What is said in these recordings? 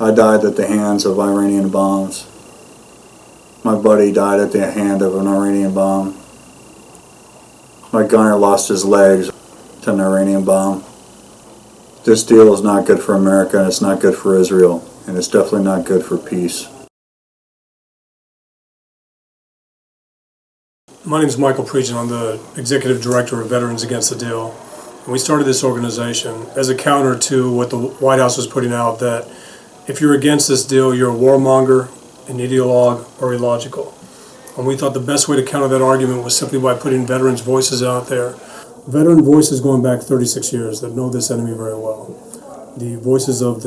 I died at the hands of Iranian bombs. My buddy died at the hand of an Iranian bomb. My gunner lost his legs to an Iranian bomb. This deal is not good for America, and it's not good for Israel, and it's definitely not good for peace. My name is Michael Prejean. I'm the Executive Director of Veterans Against the Deal. And we started this organization as a counter to what the White House was putting out, that if you're against this deal, you're a warmonger, an ideologue, or illogical. And we thought the best way to counter that argument was simply by putting veterans' voices out there. Veteran voices going back 36 years that know this enemy very well. The voices of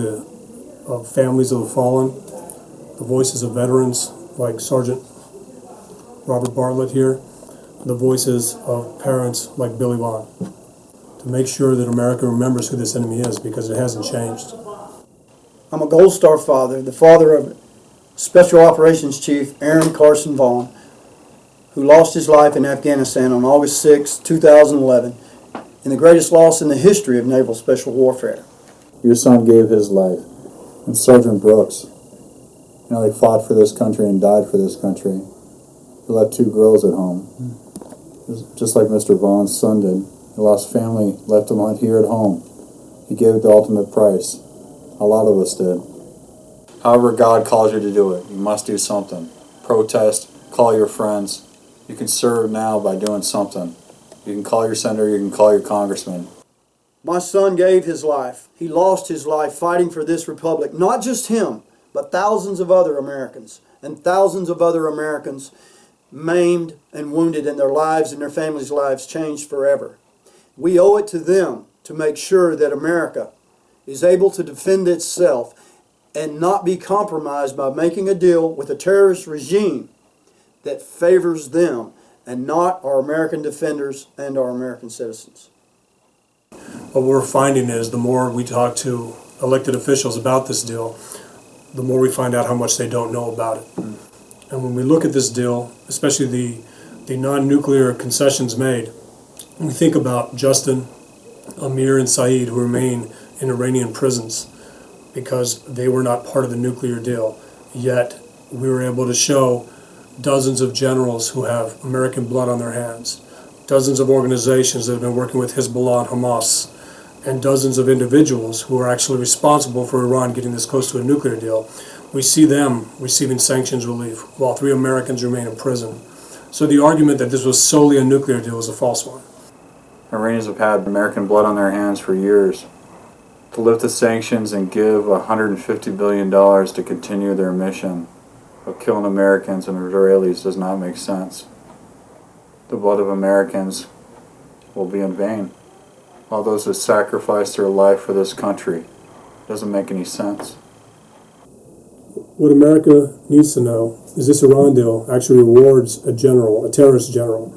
families of the fallen, the voices of veterans like Sergeant Robert Bartlett here, the voices of parents like Billy Vaughn, to make sure that America remembers who this enemy is, because it hasn't changed. I'm a Gold Star father, the father of Special Operations Chief Aaron Carson Vaughn, who lost his life in Afghanistan on August 6, 2011, in the greatest loss in the history of naval special warfare. Your son gave his life. And Sergeant Brooks, he fought for this country and died for this country. He left 2 girls at home, just like Mr. Vaughn's son did. He lost family, left them here at home. He gave the ultimate price. A lot of us did. However God calls you to do it, you must do something. Protest, call your friends. You can serve now by doing something. You can call your senator, you can call your congressman. My son gave his life. He lost his life fighting for this republic. Not just him, but thousands of other Americans, and thousands of other Americans maimed and wounded, and their lives and their families' lives changed forever. We owe it to them to make sure that America is able to defend itself and not be compromised by making a deal with a terrorist regime that favors them and not our American defenders and our American citizens. What we're finding is the more we talk to elected officials about this deal, the more we find out how much they don't know about it. And when we look at this deal, especially the non-nuclear concessions made, we think about Justin, Amir, and Saeed, who remain in Iranian prisons because they were not part of the nuclear deal. Yet we were able to show dozens of generals who have American blood on their hands, dozens of organizations that have been working with Hezbollah and Hamas, and dozens of individuals who are actually responsible for Iran getting this close to a nuclear deal. We see them receiving sanctions relief while 3 Americans remain in prison. So the argument that this was solely a nuclear deal is a false one. Iranians have had American blood on their hands for years. To lift the sanctions and give $150 billion to continue their mission of killing Americans and Israelis does not make sense. The blood of Americans will be in vain. All those who sacrificed their life for this country doesn't make any sense. What America needs to know is this Iran deal actually rewards a general, a terrorist general,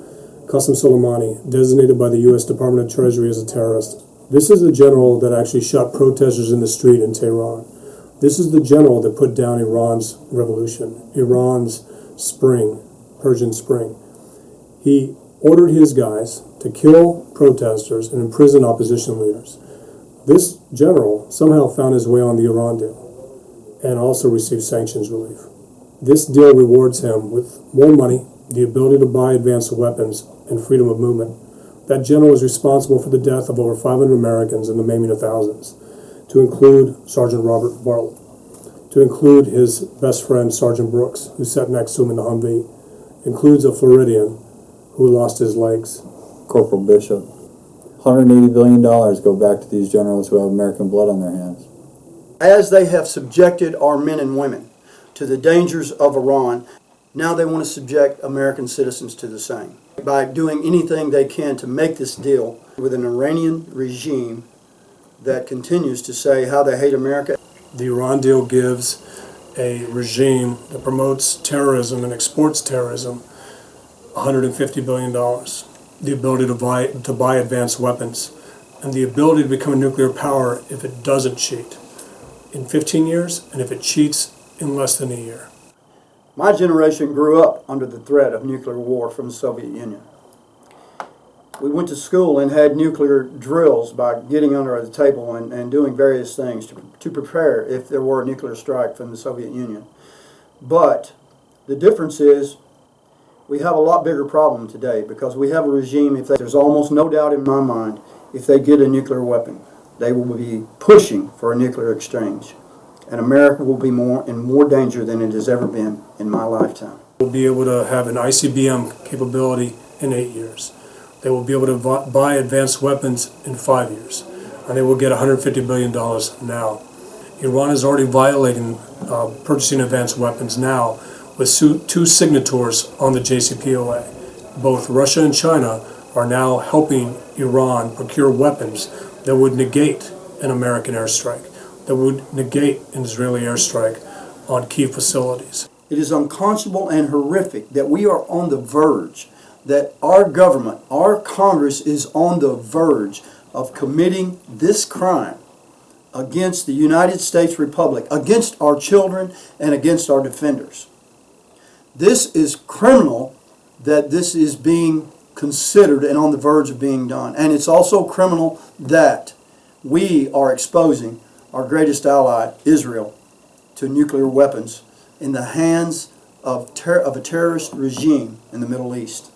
Qasem Soleimani, designated by the U.S. Department of Treasury as a terrorist. This is the general that actually shot protesters in the street in Tehran. This is the general that put down Iran's revolution, Iran's spring, Persian Spring. He ordered his guys to kill protesters and imprison opposition leaders. This general somehow found his way on the Iran deal and also received sanctions relief. This deal rewards him with more money, the ability to buy advanced weapons, and freedom of movement. That general is responsible for the death of over 500 Americans and the maiming of thousands, to include Sergeant Robert Bartlett, to include his best friend Sergeant Brooks, who sat next to him in the Humvee, includes a Floridian who lost his legs. Corporal Bishop. $180 billion go back to these generals who have American blood on their hands. As they have subjected our men and women to the dangers of Iran, now they want to subject American citizens to the same by doing anything they can to make this deal with an Iranian regime that continues to say how they hate America. The Iran deal gives a regime that promotes terrorism and exports terrorism $150 billion, the ability to buy advanced weapons, and the ability to become a nuclear power if it doesn't cheat in 15 years, and if it cheats in less than a year. My generation grew up under the threat of nuclear war from the Soviet Union. We went to school and had nuclear drills by getting under the table and doing various things to prepare if there were a nuclear strike from the Soviet Union. But the difference is we have a lot bigger problem today because we have a regime, there's almost no doubt in my mind, if they get a nuclear weapon, they will be pushing for a nuclear exchange. And America will be in more danger than it has ever been in my lifetime. We'll be able to have an ICBM capability in 8 years. They will be able to buy advanced weapons in 5 years. And they will get $150 billion now. Iran is already violating purchasing advanced weapons now with two signatories on the JCPOA. Both Russia and China are now helping Iran procure weapons that would negate an American airstrike, that would negate an Israeli airstrike on key facilities. It is unconscionable and horrific that we are on the verge, that our government, our Congress is on the verge of committing this crime against the United States Republic, against our children and against our defenders. This is criminal that this is being considered and on the verge of being done. And it's also criminal that we are exposing our greatest ally, Israel, to nuclear weapons in the hands of a terrorist regime in the Middle East.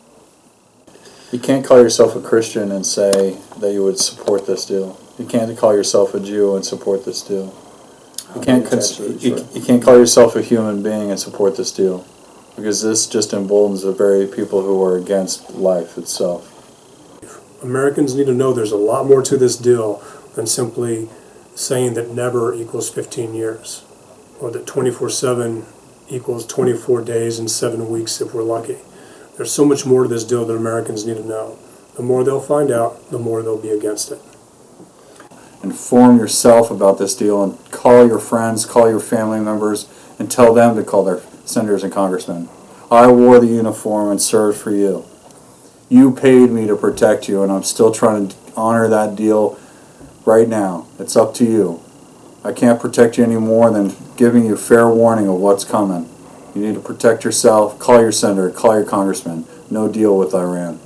You can't call yourself a Christian and say that you would support this deal. You can't call yourself a Jew and support this deal. You can't call yourself a human being and support this deal, because this just emboldens the very people who are against life itself. Americans need to know there's a lot more to this deal than simply saying that never equals 15 years, or that 24/7 equals 24 days and 7 weeks if we're lucky. There's so much more to this deal that Americans need to know. The more they'll find out, the more they'll be against it. Inform yourself about this deal and call your friends, call your family members, and tell them to call their senators and congressmen. I wore the uniform and served for you. You paid me to protect you, and I'm still trying to honor that deal right now. It's up to you. I can't protect you any more than giving you fair warning of what's coming. You need to protect yourself, call your senator, call your congressman. No deal with Iran.